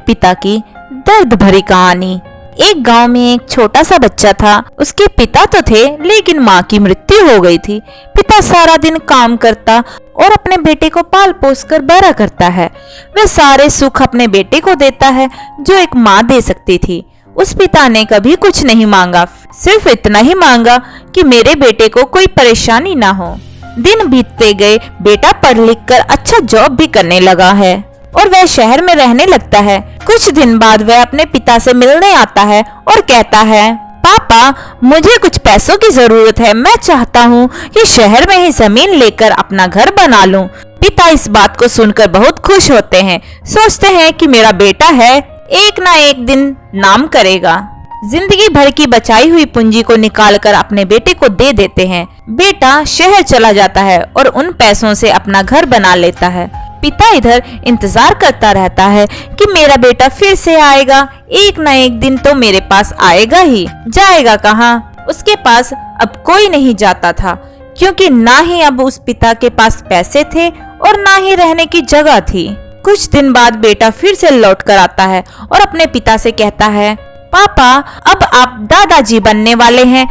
पिता की दर्द भरी कहानी। एक गांव में एक छोटा सा बच्चा था। उसके पिता तो थे लेकिन माँ की मृत्यु हो गई थी। पिता सारा दिन काम करता और अपने बेटे को पाल पोस कर बड़ा करता है। वह सारे सुख अपने बेटे को देता है जो एक माँ दे सकती थी। उस पिता ने कभी कुछ नहीं मांगा, सिर्फ इतना ही मांगा कि मेरे बेटे को कोई परेशानी ना हो। दिन बीतते गए, बेटा पढ़ लिख कर अच्छा जॉब भी करने लगा है और वह शहर में रहने लगता है। कुछ दिन बाद वह अपने पिता से मिलने आता है और कहता है, पापा मुझे कुछ पैसों की जरूरत है, मैं चाहता हूँ कि शहर में ही जमीन लेकर अपना घर बना लूँ। पिता इस बात को सुनकर बहुत खुश होते हैं, सोचते हैं कि मेरा बेटा है, एक ना एक दिन नाम करेगा। जिंदगी भर की बचाई हुई पूंजी को निकालकर अपने बेटे को दे देते हैं। बेटा शहर चला जाता है और उन पैसों से अपना घर बना लेता है। पिता इधर इंतजार करता रहता है कि मेरा बेटा फिर से आएगा, एक ना एक दिन तो मेरे पास आएगा ही। जाएगा कहाँ? उसके पास अब कोई नहीं जाता था, क्योंकि ना ही अब उस पिता के पास पैसे थे और ना ही रहने की जगह थी। कुछ दिन बाद बेटा फिर से लौट कर आता है और अपने पिता से कहता है, पापा अब आप दादाजी बनने वाले हैं।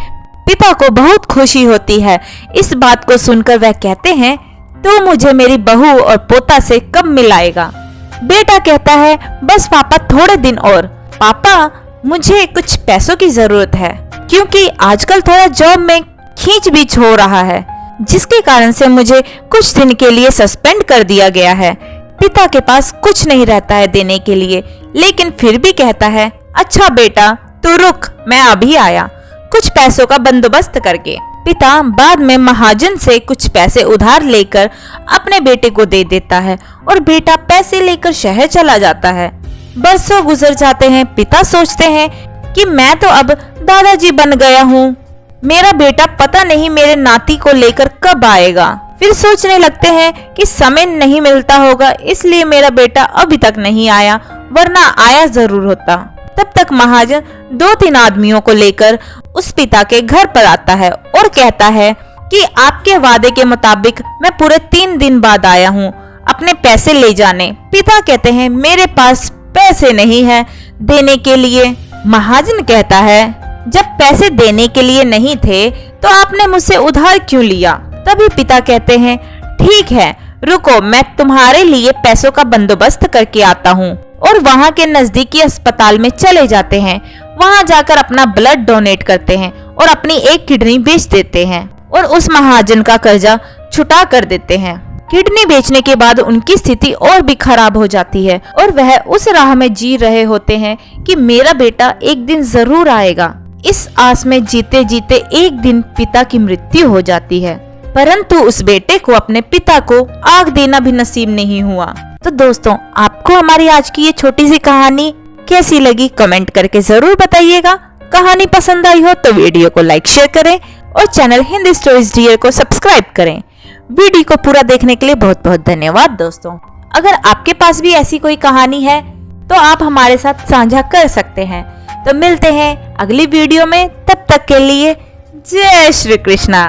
पिता को बहुत खुशी होती है। इस बात को सुनकर वह कहते हैं, तो मुझे मेरी बहू और पोता से कब मिलाएगा? बेटा कहता है, बस पापा थोड़े दिन और। पापा मुझे कुछ पैसों की जरूरत है, क्योंकि आजकल थोड़ा जॉब में खींच बीच हो रहा है, जिसके कारण से मुझे कुछ दिन के लिए सस्पेंड कर दिया गया है। पिता के पास कुछ नहीं रहता है देने के लिए, लेकिन फिर भी कहता है, अच्छा बेटा तू रुक, मैं अभी आया, कुछ पैसों का बंदोबस्त करके। पिता बाद में महाजन से कुछ पैसे उधार लेकर अपने बेटे को दे देता है और बेटा पैसे लेकर शहर चला जाता है। बरसों गुजर जाते हैं। पिता सोचते हैं कि मैं तो अब दादाजी बन गया हूँ, मेरा बेटा पता नहीं मेरे नाती को लेकर कब आएगा। फिर सोचने लगते हैं कि समय नहीं मिलता होगा, इसलिए मेरा बेटा अभी तक नहीं आया, वरना आया जरूर होता। तब तक महाजन 2-3 आदमियों को लेकर उस पिता के घर पर आता है और कहता है कि आपके वादे के मुताबिक मैं पूरे 3 दिन बाद आया हूँ अपने पैसे ले जाने। पिता कहते हैं, मेरे पास पैसे नहीं है देने के लिए। महाजन कहता है, जब पैसे देने के लिए नहीं थे तो आपने मुझसे उधार क्यों लिया? तभी पिता कहते हैं, ठीक है रुको, मैं तुम्हारे लिए पैसों का बंदोबस्त करके आता हूँ। और वहाँ के नजदीकी अस्पताल में चले जाते हैं। वहाँ जाकर अपना ब्लड डोनेट करते हैं और अपनी एक किडनी बेच देते हैं और उस महाजन का कर्जा छुटा कर देते हैं। किडनी बेचने के बाद उनकी स्थिति और भी खराब हो जाती है और वह उस राह में जी रहे होते हैं कि मेरा बेटा एक दिन जरूर आएगा। इस आस में जीते जीते एक दिन पिता की मृत्यु हो जाती है, परंतु उस बेटे को अपने पिता को आग देना भी नसीब नहीं हुआ। तो दोस्तों, आपको हमारी आज की ये छोटी सी कहानी कैसी लगी कमेंट करके जरूर बताइएगा। कहानी पसंद आई हो तो वीडियो को लाइक शेयर करें और चैनल हिंदी स्टोरीज डियर को सब्सक्राइब करें। वीडियो को पूरा देखने के लिए बहुत बहुत धन्यवाद दोस्तों। अगर आपके पास भी ऐसी कोई कहानी है तो आप हमारे साथ साझा कर सकते हैं। तो मिलते हैं अगली वीडियो में, तब तक के लिए जय श्री कृष्णा।